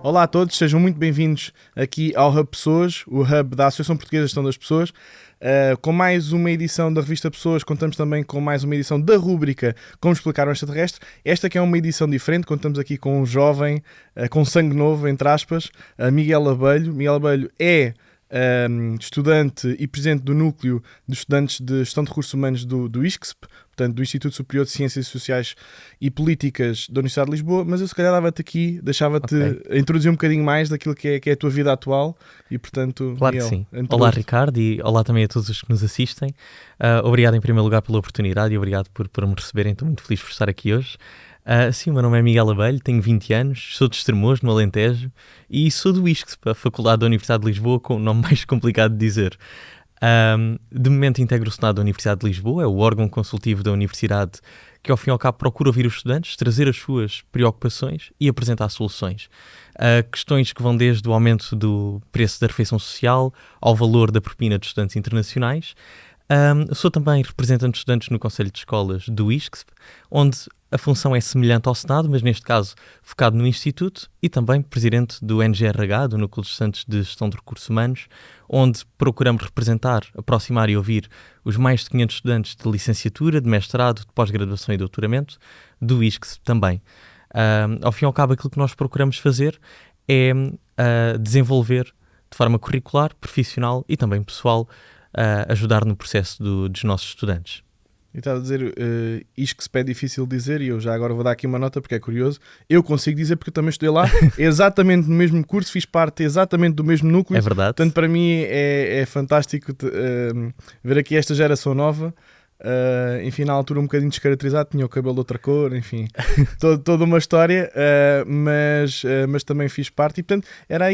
Olá a todos, sejam muito bem-vindos aqui ao Hub Pessoas, o Hub da Associação Portuguesa de Gestão das Pessoas. Com mais uma edição da revista Pessoas, contamos também com mais uma edição da rúbrica Como Explicar um Extraterrestre. Esta que é uma edição diferente, contamos aqui com um jovem, com sangue novo, entre aspas, Miguel Abelho. Miguel Abelho é estudante e presidente do Núcleo de Estudantes de Gestão de Recursos Humanos do ISCSP, portanto do Instituto Superior de Ciências Sociais e Políticas da Universidade de Lisboa, mas eu se calhar dava-te aqui, deixava-te introduzir um bocadinho mais daquilo que é a tua vida atual e portanto, claro Miguel, que sim. Olá Ricardo e olá também a todos os que nos assistem. Obrigado em primeiro lugar pela oportunidade e obrigado por me receberem, estou muito feliz por estar aqui hoje. Sim, o meu nome é Miguel Abelho, tenho 20 anos, sou de Estremoz, no Alentejo, e sou do ISCSP, a Faculdade da Universidade de Lisboa, com o nome mais complicado de dizer. De momento integro o Senado da Universidade de Lisboa, é o órgão consultivo da Universidade que ao fim e ao cabo procura ouvir os estudantes, trazer as suas preocupações e apresentar soluções. Questões que vão desde o aumento do preço da refeição social ao valor da propina de estudantes internacionais. Sou também representante de estudantes no Conselho de Escolas do ISCSP, onde a função é semelhante ao Senado, mas neste caso focado no Instituto, e também presidente do NGRH, do Núcleo de Estudantes de Gestão de Recursos Humanos, onde procuramos representar, aproximar e ouvir os mais de 500 estudantes de licenciatura, de mestrado, de pós-graduação e doutoramento, do ISCSP também. Ao fim e ao cabo, aquilo que nós procuramos fazer é desenvolver de forma curricular, profissional e também pessoal, ajudar no processo dos nossos estudantes. E estava a dizer, ISCSP é difícil de dizer e eu já agora vou dar aqui uma nota porque é curioso. Eu consigo dizer porque eu também estudei lá, exatamente no mesmo curso, fiz parte exatamente do mesmo núcleo. É verdade. Portanto, para mim é fantástico ver aqui esta geração nova. Enfim, na altura um bocadinho descaracterizado, tinha o cabelo de outra cor, enfim, toda uma história, mas também fiz parte e portanto era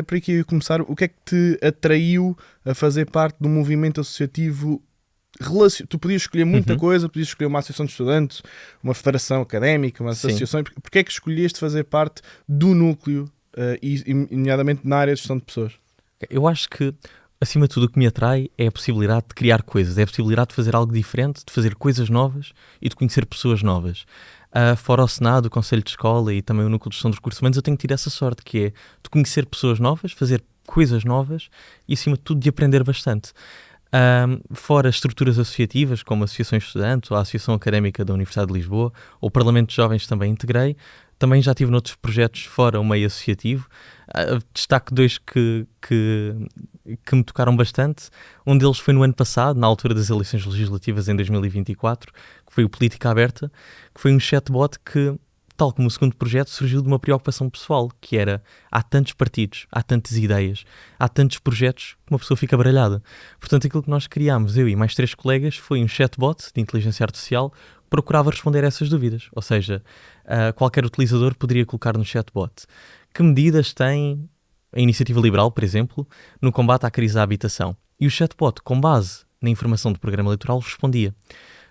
por aí que eu ia começar. O que é que te atraiu a fazer parte do movimento associativo? Tu podias escolher muita coisa, podias escolher uma associação de estudantes, uma federação académica, uma associação. Porquê é que escolheste fazer parte do núcleo, e nomeadamente na área de gestão de pessoas? Eu acho que acima de tudo o que me atrai é a possibilidade de criar coisas, é a possibilidade de fazer algo diferente, de fazer coisas novas e de conhecer pessoas novas. Fora o Senado, o Conselho de Escola e também o Núcleo de Gestão de Recursos Humanos, eu tenho tido essa sorte, que é de conhecer pessoas novas, fazer coisas novas e acima de tudo de aprender bastante. Fora estruturas associativas, como a Associação de Estudantes, ou a Associação Académica da Universidade de Lisboa, ou o Parlamento de Jovens também integrei. Também já tive noutros projetos fora o meio associativo. Destaco dois que me tocaram bastante. Um deles foi no ano passado, na altura das eleições legislativas em 2024, que foi o Política Aberta, que foi um chatbot que, tal como o segundo projeto, surgiu de uma preocupação pessoal, que era, há tantos partidos, há tantas ideias, há tantos projetos, que uma pessoa fica baralhada. Portanto, aquilo que nós criámos, eu e mais 3 colegas, foi um chatbot de inteligência artificial que procurava responder a essas dúvidas. Ou seja, qualquer utilizador poderia colocar no chatbot que medidas tem a Iniciativa Liberal, por exemplo, no combate à crise da habitação. E o chatbot, com base na informação do programa eleitoral, respondia.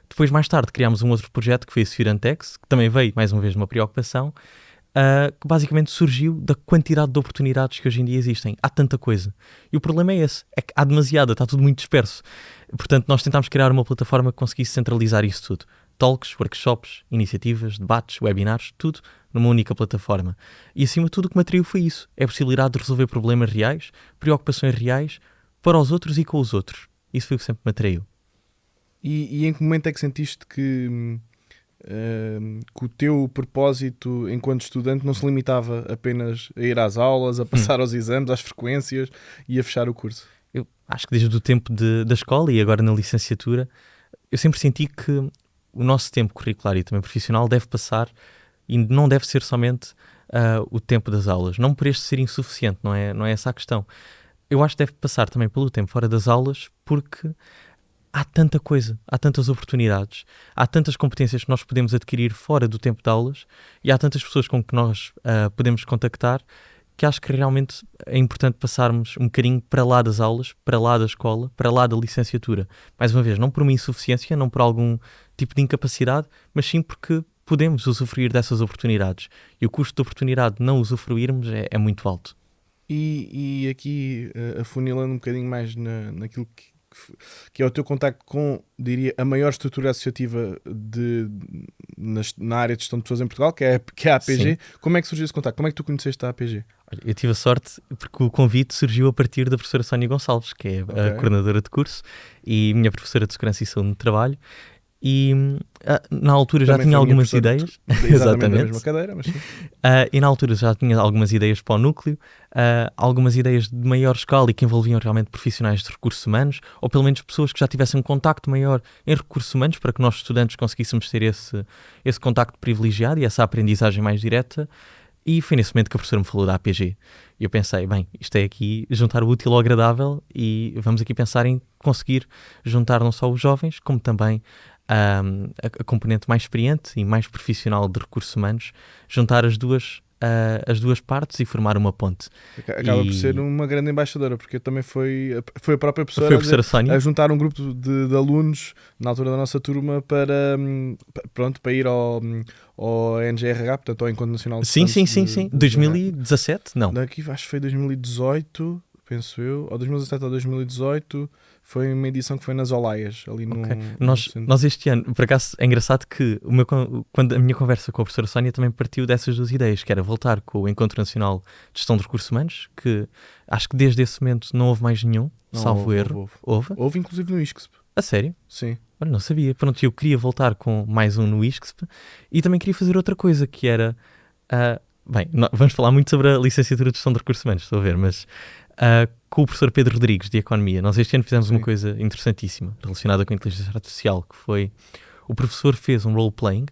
Depois, mais tarde, criámos um outro projeto que foi a Spherantex, que também veio, mais uma vez, de uma preocupação, que basicamente surgiu da quantidade de oportunidades que hoje em dia existem. Há tanta coisa. E o problema é esse, é que há demasiada, está tudo muito disperso. Portanto, nós tentámos criar uma plataforma que conseguisse centralizar isso tudo. Talks, workshops, iniciativas, debates, webinars, tudo numa única plataforma. E, acima de tudo, o que me atraiu foi isso. É a possibilidade de resolver problemas reais, preocupações reais, para os outros e com os outros. Isso foi o que sempre me atraiu. E em que momento é que sentiste que o teu propósito enquanto estudante não se limitava apenas a ir às aulas, a passar aos exames, às frequências e a fechar o curso? Eu acho que desde o tempo da escola e agora na licenciatura, eu sempre senti que o nosso tempo curricular e também profissional deve passar e não deve ser somente o tempo das aulas. Não por este ser insuficiente, não é essa a questão. Eu acho que deve passar também pelo tempo fora das aulas porque há tanta coisa, há tantas oportunidades, há tantas competências que nós podemos adquirir fora do tempo de aulas e há tantas pessoas com que nós podemos contactar que acho que realmente é importante passarmos um bocadinho para lá das aulas, para lá da escola, para lá da licenciatura. Mais uma vez, não por uma insuficiência, não por algum tipo de incapacidade, mas sim porque podemos usufruir dessas oportunidades. E o custo de oportunidade de não usufruirmos é muito alto. E aqui, afunilando um bocadinho mais naquilo que é o teu contacto com, diria, a maior estrutura associativa na área de gestão de pessoas em Portugal, que é a APG. Sim. Como é que surgiu esse contacto? Como é que tu conheceste a APG? Olha, eu tive a sorte porque o convite surgiu a partir da professora Sónia Gonçalves, que é a coordenadora de curso e minha professora de Segurança e Saúde no Trabalho. E na altura já tinha algumas ideias. Exatamente a mesma cadeira, mas sim. E na altura já tinha algumas ideias para o núcleo, algumas ideias de maior escala e que envolviam realmente profissionais de recursos humanos, ou pelo menos pessoas que já tivessem um contacto maior em recursos humanos, para que nós estudantes conseguíssemos ter esse contacto privilegiado e essa aprendizagem mais direta. E foi nesse momento que a professora me falou da APG. E eu pensei, bem, isto é aqui juntar o útil ao agradável e vamos aqui pensar em conseguir juntar não só os jovens, como também a componente mais experiente e mais profissional de recursos humanos, juntar as duas partes e formar uma ponte. Acaba por ser uma grande embaixadora, porque também foi a própria Foi a professora Sónia a juntar um grupo de alunos na altura da nossa turma para ir ao NGRH, portanto ao Encontro Nacional de Sim. Estudantes 2017? Não. Daqui acho que foi 2018, penso eu, ou 2017 ou 2018. Foi uma edição que foi nas Olaias, ali no... Nós este ano, por acaso, é engraçado que quando a minha conversa com a professora Sónia também partiu dessas duas ideias, que era voltar com o Encontro Nacional de Gestão de Recursos Humanos, que acho que desde esse momento não houve mais nenhum, salvo erro. Houve inclusive no ISCSP. A sério? Sim. Olha, não sabia. Pronto, eu queria voltar com mais um no ISCSP e também queria fazer outra coisa, que era... bem, vamos falar muito sobre a licenciatura de Gestão de Recursos Humanos, estou a ver, mas... com o professor Pedro Rodrigues, de Economia, nós este ano fizemos uma coisa interessantíssima relacionada com a inteligência artificial, que foi, o professor fez um role-playing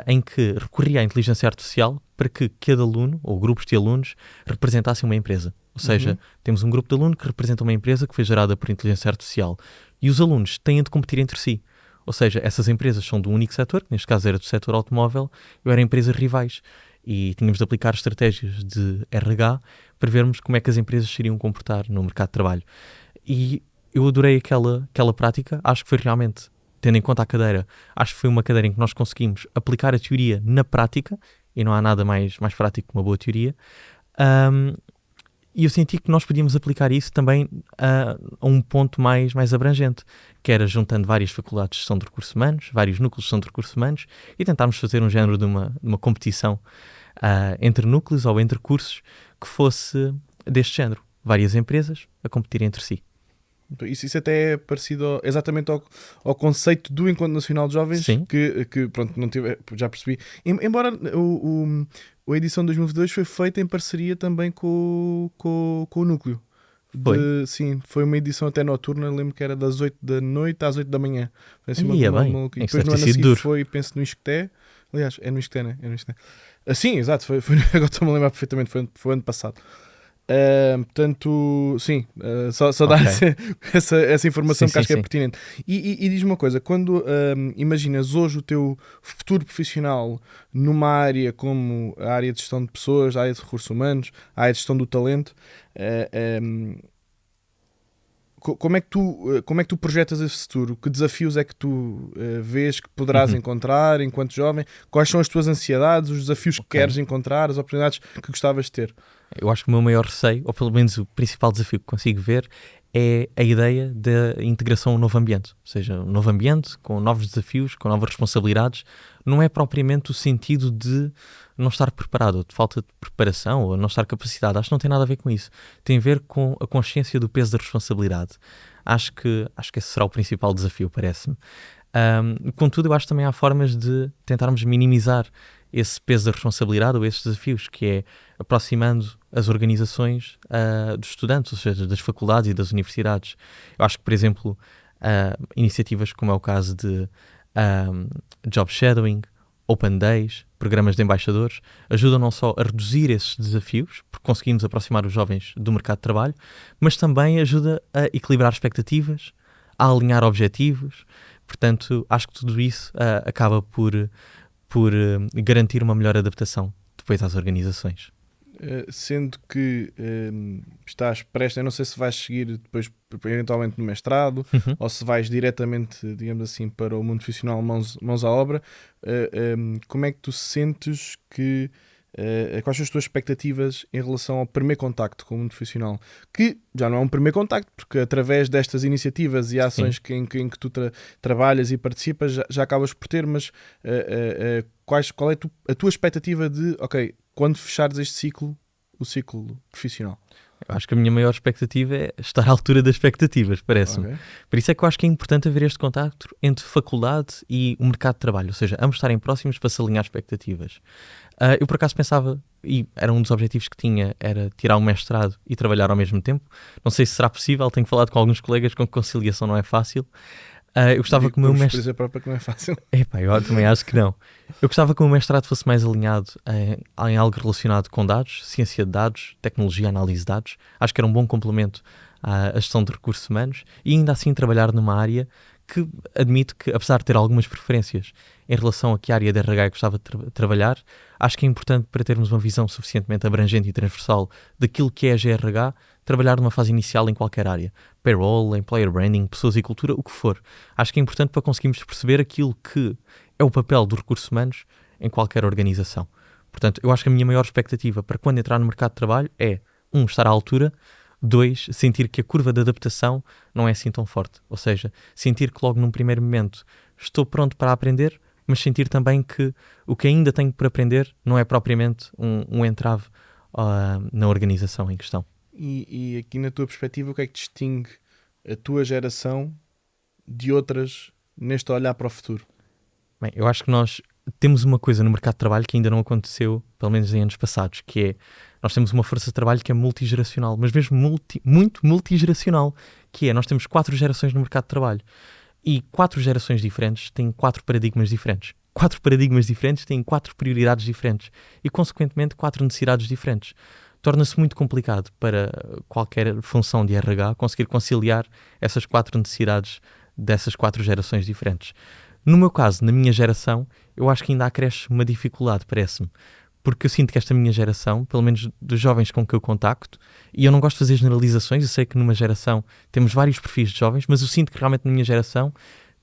em que recorria à inteligência artificial para que cada aluno, ou grupos de alunos, representassem uma empresa. Ou seja, temos um grupo de alunos que representa uma empresa que foi gerada por inteligência artificial e os alunos têm de competir entre si. Ou seja, essas empresas são de um único setor, que neste caso era do setor automóvel, e eram empresas rivais. E tínhamos de aplicar estratégias de RH para vermos como é que as empresas se iriam comportar no mercado de trabalho. E eu adorei aquela prática, acho que foi realmente, tendo em conta a cadeira, acho que foi uma cadeira em que nós conseguimos aplicar a teoria na prática, e não há nada mais prático que uma boa teoria, e eu senti que nós podíamos aplicar isso também a um ponto mais abrangente, que era juntando várias faculdades de gestão de recursos humanos, vários núcleos de gestão de recursos humanos, e tentarmos fazer um género de uma competição entre núcleos ou entre cursos que fosse deste género. Várias empresas a competirem entre si. Isso até é parecido exatamente ao conceito do Encontro Nacional de Jovens. Sim. Que pronto, não tive, já percebi. Embora a edição de 2022 foi feita em parceria também com o núcleo. Sim, foi uma edição até noturna, lembro que era das 8 da noite às 8 da manhã. Bem. E depois no ano a seguir foi, penso, no Isqueté. Aliás, é no Isqueté, né? É no Isqueté. Sim, exato, agora estou-me a lembrar perfeitamente, foi ano passado. Portanto, sim, só dar essa informação, que acho que é pertinente. E diz-me uma coisa, quando imaginas hoje o teu futuro profissional numa área como a área de gestão de pessoas, a área de recursos humanos, a área de gestão do talento, como é que tu projetas esse futuro? Que desafios é que tu vês que poderás encontrar enquanto jovem? Quais são as tuas ansiedades, os desafios que queres encontrar, as oportunidades que gostavas de ter? Eu acho que o meu maior receio, ou pelo menos o principal desafio que consigo ver, é a ideia da integração a um novo ambiente. Ou seja, um novo ambiente, com novos desafios, com novas responsabilidades. Não é propriamente o sentido de não estar preparado, ou de falta de preparação, ou não estar capacitado. Acho que não tem nada a ver com isso. Tem a ver com a consciência do peso da responsabilidade. Acho que esse será o principal desafio, parece-me. Contudo, eu acho que também há formas de tentarmos minimizar esse peso da responsabilidade ou esses desafios, que é aproximando as organizações dos estudantes, ou seja, das faculdades e das universidades. Eu acho que, por exemplo, iniciativas como é o caso de Job Shadowing, Open Days, programas de embaixadores, ajudam não só a reduzir esses desafios, porque conseguimos aproximar os jovens do mercado de trabalho, mas também ajuda a equilibrar expectativas, a alinhar objetivos. Portanto, acho que tudo isso acaba por garantir uma melhor adaptação depois às organizações. Sendo que estás prestes, eu não sei se vais seguir depois eventualmente no mestrado ou se vais diretamente, digamos assim, para o mundo profissional mãos à obra, como é que tu sentes que quais são as tuas expectativas em relação ao primeiro contacto com o mundo profissional? Que já não é um primeiro contacto, porque através destas iniciativas e ações em que tu trabalhas e participas, já acabas por ter, mas qual é a tua expectativa de, ok, quando fechares este ciclo, o ciclo profissional? Eu acho que a minha maior expectativa é estar à altura das expectativas, parece-me. Okay. Por isso é que eu acho que é importante haver este contacto entre faculdade e o mercado de trabalho, ou seja, ambos estarem próximos para se alinhar expectativas. Eu por acaso pensava, e era um dos objetivos que tinha, era tirar um mestrado e trabalhar ao mesmo tempo. Não sei se será possível, tenho falado com alguns colegas com que conciliação não é fácil. Eu gostava que o meu mestrado... própria que não é fácil. Epá, eu também acho que não. Eu gostava que o meu mestrado fosse mais alinhado em algo relacionado com dados, ciência de dados, tecnologia, análise de dados. Acho que era um bom complemento à gestão de recursos humanos e ainda assim trabalhar numa área que admito que, apesar de ter algumas preferências em relação a que área de RH eu gostava de trabalhar, acho que é importante para termos uma visão suficientemente abrangente e transversal daquilo que é GRH, trabalhar numa fase inicial em qualquer área. Payroll, employer branding, pessoas e cultura, o que for. Acho que é importante para conseguirmos perceber aquilo que é o papel dos recursos humanos em qualquer organização. Portanto, eu acho que a minha maior expectativa para quando entrar no mercado de trabalho é, 1, estar à altura, 2, sentir que a curva de adaptação não é assim tão forte. Ou seja, sentir que logo num primeiro momento estou pronto para aprender, mas sentir também que o que ainda tenho por aprender não é propriamente um entrave na organização em questão. E aqui na tua perspectiva, o que é que distingue a tua geração de outras neste olhar para o futuro? Bem, eu acho que nós temos uma coisa no mercado de trabalho que ainda não aconteceu, pelo menos em anos passados, que é, nós temos uma força de trabalho que é multigeracional, mas mesmo muito multigeracional, que é, nós temos 4 gerações no mercado de trabalho, e 4 gerações diferentes têm 4 paradigmas diferentes. 4 paradigmas diferentes têm 4 prioridades diferentes, e consequentemente 4 necessidades diferentes. Torna-se muito complicado para qualquer função de RH conseguir conciliar essas 4 necessidades dessas 4 gerações diferentes. No meu caso, na minha geração, eu acho que ainda acresce uma dificuldade, parece-me. Porque eu sinto que esta minha geração, pelo menos dos jovens com que eu contacto, e eu não gosto de fazer generalizações, eu sei que numa geração temos vários perfis de jovens, mas eu sinto que realmente na minha geração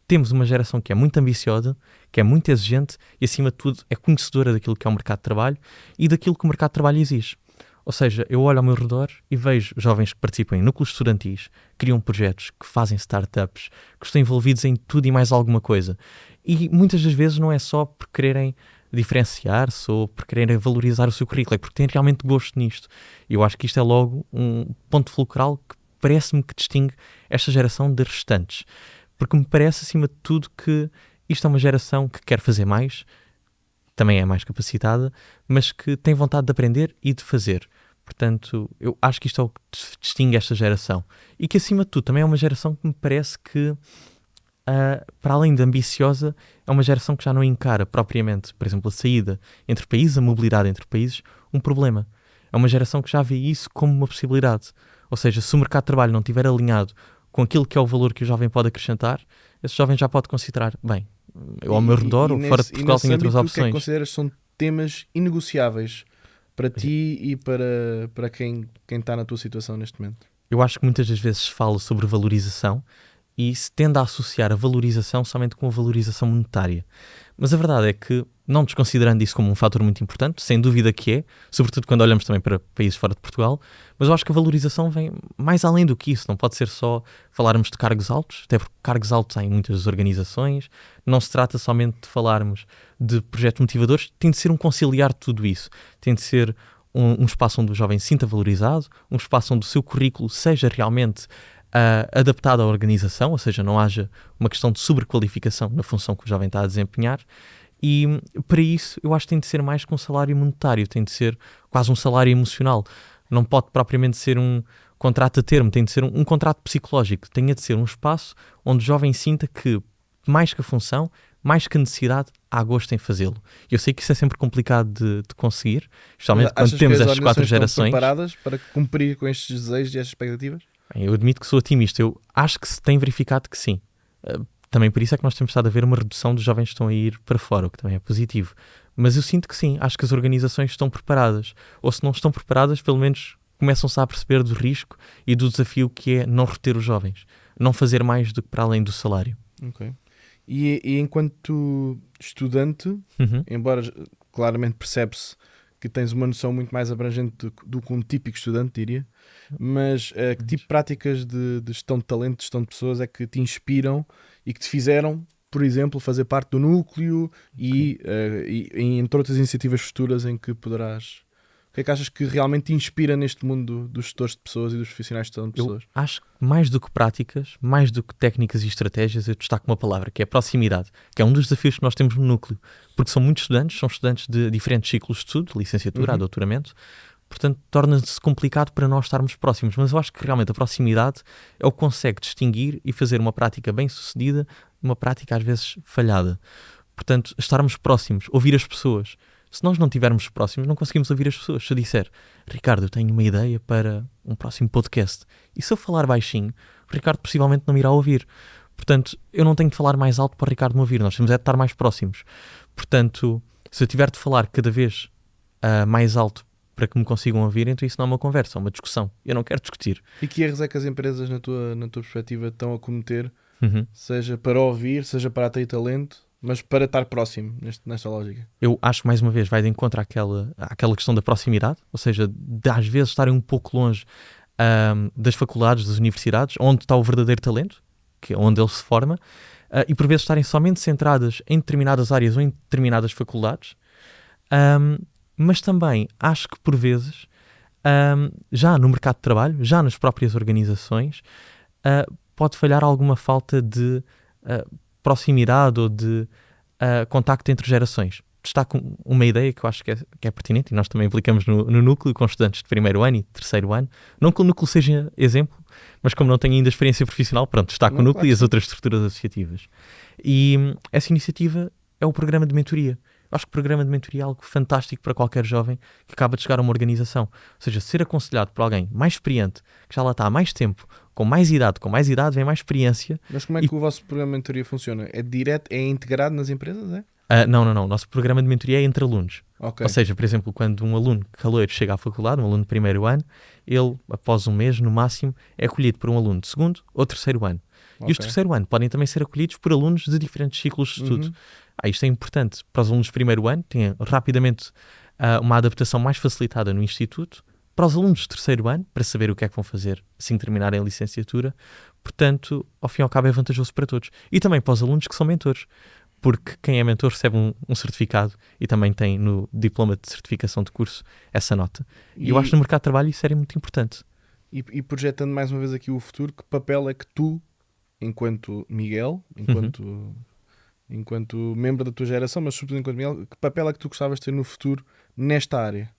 temos uma geração que é muito ambiciosa, que é muito exigente e, acima de tudo, é conhecedora daquilo que é o mercado de trabalho e daquilo que o mercado de trabalho exige. Ou seja, eu olho ao meu redor e vejo jovens que participam em núcleos estudantis, criam projetos, que fazem startups, que estão envolvidos em tudo e mais alguma coisa. E muitas das vezes não é só por quererem diferenciar-se ou por quererem valorizar o seu currículo, é porque têm realmente gosto nisto. E eu acho que isto é logo um ponto fulcral que parece-me que distingue esta geração das restantes. Porque me parece, acima de tudo, que isto é uma geração que quer fazer mais, também é mais capacitada, mas que tem vontade de aprender e de fazer. Portanto, eu acho que isto é o que distingue esta geração. E que, acima de tudo, também é uma geração que me parece que, para além de ambiciosa, é uma geração que já não encara propriamente, por exemplo, a saída entre países, a mobilidade entre países, um problema. É uma geração que já vê isso como uma possibilidade. Ou seja, se o mercado de trabalho não estiver alinhado com aquilo que é o valor que o jovem pode acrescentar, esse jovem já pode considerar, bem, eu ao meu redor ou fora de Portugal tenho outras opções. O que é que consideras são temas inegociáveis para ti e para quem está na tua situação neste momento? Eu acho que muitas das vezes se fala sobre valorização e se tende a associar a valorização somente com a valorização monetária. Mas a verdade é que, não desconsiderando isso como um fator muito importante, sem dúvida que é, sobretudo quando olhamos também para países fora de Portugal, mas eu acho que a valorização vem mais além do que isso. Não pode ser só falarmos de cargos altos, até porque cargos altos há em muitas organizações, não se trata somente de falarmos de projetos motivadores, tem de ser um conciliar de tudo isso, tem de ser um espaço onde o jovem se sinta valorizado, um espaço onde o seu currículo seja realmente adaptado à organização, ou seja, não haja uma questão de sobrequalificação na função que o jovem está a desempenhar. E para isso eu acho que tem de ser mais que um salário monetário, tem de ser quase um salário emocional. Não pode propriamente ser um contrato a termo, tem de ser um contrato psicológico, tem de ser um espaço onde o jovem sinta que, mais que a função, mais que a necessidade, há gosto em fazê-lo. Eu sei que isso é sempre complicado de conseguir, especialmente quando temos estas 4 gerações. Estão preparadas para cumprir com estes desejos e estas expectativas? Bem, eu admito que sou otimista, eu acho que se tem verificado que sim. Também por isso é que nós temos estado a ver uma redução dos jovens que estão a ir para fora, o que também é positivo. Mas eu sinto que sim, acho que as organizações estão preparadas. Ou se não estão preparadas, pelo menos começam-se a perceber do risco e do desafio que é não reter os jovens. Não fazer mais do que para além do salário. Ok. E enquanto estudante, embora claramente percebe-se que tens uma noção muito mais abrangente do que um típico estudante, diria. Mas que tipo de práticas de gestão de talento, de gestão de pessoas é que te inspiram e que te fizeram, por exemplo, fazer parte do núcleo e entre outras iniciativas futuras em que poderás... O que é que achas que realmente te inspira neste mundo dos gestores de pessoas e dos profissionais de gestão de pessoas? Eu acho que mais do que práticas, mais do que técnicas e estratégias, eu destaco uma palavra, que é proximidade, que é um dos desafios que nós temos no núcleo, porque são muitos estudantes, são estudantes de diferentes ciclos de estudo, licenciatura, a doutoramento, portanto torna-se complicado para nós estarmos próximos, mas eu acho que realmente a proximidade é o que consegue distinguir e fazer uma prática bem sucedida de uma prática às vezes falhada. Portanto, estarmos próximos, ouvir as pessoas. Se nós não estivermos próximos, não conseguimos ouvir as pessoas. Se eu disser, Ricardo, eu tenho uma ideia para um próximo podcast, e se eu falar baixinho, o Ricardo possivelmente não me irá ouvir. Portanto, eu não tenho de falar mais alto para o Ricardo me ouvir, nós temos de estar mais próximos. Portanto, se eu tiver de falar cada vez mais alto para que me consigam ouvir, então isso não é uma conversa, é uma discussão. Eu não quero discutir. E que erros é que as empresas, na tua perspectiva, estão a cometer, seja para ouvir, seja para atrair talento, mas para estar próximo nesta lógica? Eu acho que mais uma vez vai de encontro àquela questão da proximidade, ou seja, de às vezes estarem um pouco longe das faculdades, das universidades, onde está o verdadeiro talento, que é onde ele se forma, e por vezes estarem somente centradas em determinadas áreas ou em determinadas faculdades, mas também acho que por vezes, já no mercado de trabalho, já nas próprias organizações, pode falhar alguma falta de proximidade ou de contacto entre gerações. Destaco uma ideia que eu acho que é pertinente e nós também aplicamos no núcleo com estudantes de primeiro ano e terceiro ano. Não que o núcleo seja exemplo, mas como não tenho ainda experiência profissional, pronto, destaco o núcleo claro, e as outras estruturas associativas. E essa iniciativa é o programa de mentoria. Eu acho que o programa de mentoria é algo fantástico para qualquer jovem que acaba de chegar a uma organização. Ou seja, ser aconselhado por alguém mais experiente, que já lá está há mais tempo, com mais idade vem mais experiência. Mas como é que o vosso programa de mentoria funciona? É direto, é integrado nas empresas, é? Não. O nosso programa de mentoria é entre alunos. Okay. Ou seja, por exemplo, quando um aluno caloiro chega à faculdade, um aluno de primeiro ano, ele, após um mês, no máximo, é acolhido por um aluno de segundo ou terceiro ano. Okay. E os terceiro ano podem também ser acolhidos por alunos de diferentes ciclos de estudo. Isto é importante para os alunos de primeiro ano, têm rapidamente uma adaptação mais facilitada no instituto. Para os alunos de terceiro ano, para saber o que é que vão fazer assim que terminarem a licenciatura. Portanto, ao fim e ao cabo é vantajoso para todos. E também para os alunos que são mentores, porque quem é mentor recebe um certificado e também tem no diploma de certificação de curso essa nota. E eu acho que no mercado de trabalho isso era muito importante. E projetando mais uma vez aqui o futuro, que papel é que tu, enquanto Miguel, enquanto membro da tua geração, mas sobretudo enquanto Miguel, que papel é que tu gostavas de ter no futuro nesta área?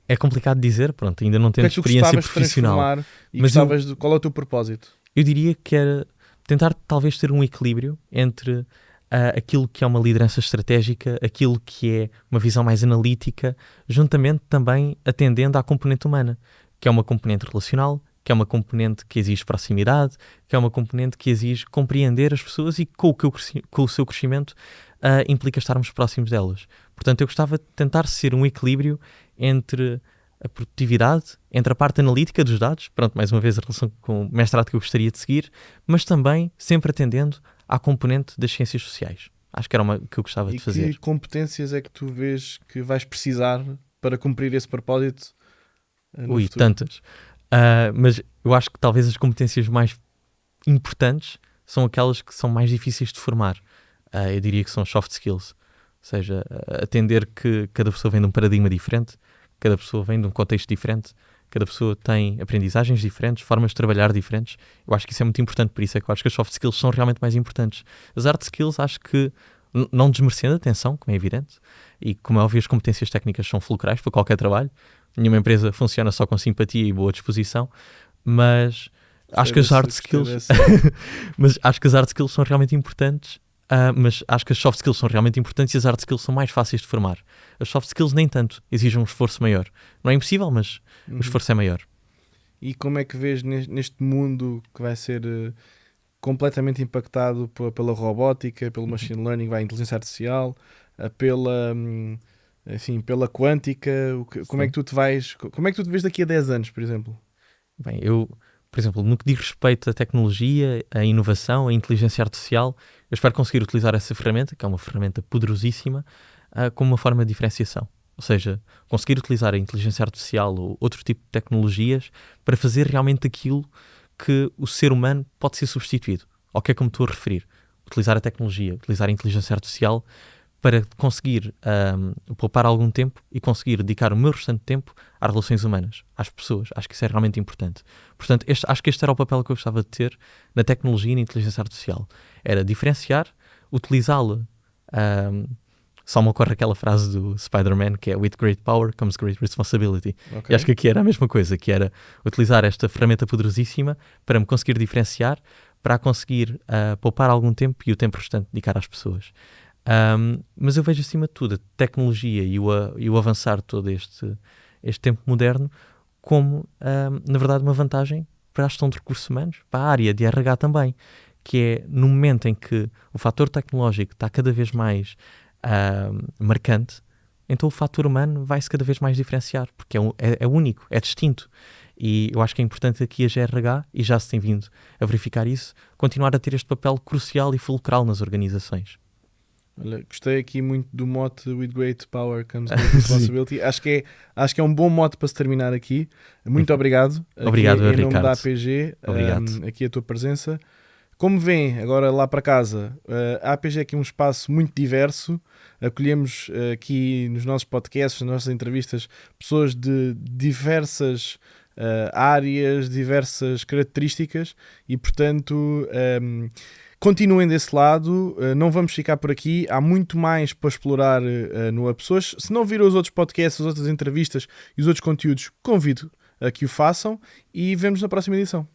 É complicado dizer, pronto, ainda não temos experiência profissional. Mas qual é o teu propósito? Eu diria que era tentar talvez ter um equilíbrio entre aquilo que é uma liderança estratégica, aquilo que é uma visão mais analítica, juntamente também atendendo à componente humana, que é uma componente relacional, que é uma componente que exige proximidade, que é uma componente que exige compreender as pessoas e com o seu crescimento implica estarmos próximos delas. Portanto, eu gostava de tentar ser um equilíbrio entre a produtividade, entre a parte analítica dos dados, pronto, mais uma vez a relação com o mestrado que eu gostaria de seguir, mas também sempre atendendo à componente das ciências sociais. Acho que era uma que eu gostava de fazer. E que competências é que tu vês que vais precisar para cumprir esse propósito no futuro? Tantas. Mas eu acho que talvez as competências mais importantes são aquelas que são mais difíceis de formar. Eu diria que são soft skills. Ou seja, atender que cada pessoa vem de um paradigma diferente, cada pessoa vem de um contexto diferente, cada pessoa tem aprendizagens diferentes, formas de trabalhar diferentes. Eu acho que isso é muito importante, por isso é que eu acho que as soft skills são realmente mais importantes. As hard skills acho que, não desmerecendo, atenção, como é evidente, e como é óbvio, as competências técnicas são fulcrais para qualquer trabalho. Nenhuma empresa funciona só com simpatia e boa disposição, mas acho que as hard skills mas acho que as hard skills são realmente importantes. Mas acho que as soft skills são realmente importantes e as hard skills são mais fáceis de formar. As soft skills nem tanto, exigem um esforço maior. Não é impossível, mas o esforço é maior. E como é que vês neste mundo que vai ser completamente impactado pela robótica, pelo machine learning, a inteligência artificial, pela quântica? Como é que tu te vês daqui a 10 anos, por exemplo? Bem, por exemplo, no que diz respeito à tecnologia, à inovação, à inteligência artificial, eu espero conseguir utilizar essa ferramenta, que é uma ferramenta poderosíssima, como uma forma de diferenciação. Ou seja, conseguir utilizar a inteligência artificial ou outro tipo de tecnologias para fazer realmente aquilo que o ser humano pode ser substituído. Ou que é como estou a referir. Utilizar a tecnologia, utilizar a inteligência artificial para conseguir poupar algum tempo e conseguir dedicar o meu restante tempo às relações humanas, às pessoas. Acho que isso é realmente importante. Portanto, acho que este era o papel que eu gostava de ter na tecnologia e na inteligência artificial. Era diferenciar, utilizá-la. Só me ocorre aquela frase do Spider-Man que é "With great power comes great responsibility". Ok. E acho que aqui era a mesma coisa, que era utilizar esta ferramenta poderosíssima para me conseguir diferenciar, para conseguir poupar algum tempo e o tempo restante dedicar às pessoas. Mas eu vejo acima de tudo a tecnologia e o avançar todo este tempo moderno como, na verdade, uma vantagem para a gestão de recursos humanos, para a área de RH também, que é no momento em que o fator tecnológico está cada vez mais marcante, então o fator humano vai-se cada vez mais diferenciar, porque é único, é distinto. E eu acho que é importante aqui a GRH, e já se tem vindo a verificar isso, continuar a ter este papel crucial e fulcral nas organizações. Olha, gostei aqui muito do mote "With great power comes great responsibility". acho que é um bom mote para se terminar aqui. Muito obrigado. Obrigado, aqui, em nome Ricardo. da APG, Obrigado. aqui a tua presença. Como vêem, agora lá para casa, a APG é aqui um espaço muito diverso. Acolhemos aqui nos nossos podcasts, nas nossas entrevistas, pessoas de diversas áreas, diversas características e, portanto, continuem desse lado. Não vamos ficar por aqui. Há muito mais para explorar no Hub Pessoas. Se não viram os outros podcasts, as outras entrevistas e os outros conteúdos, convido a que o façam e vemos na próxima edição.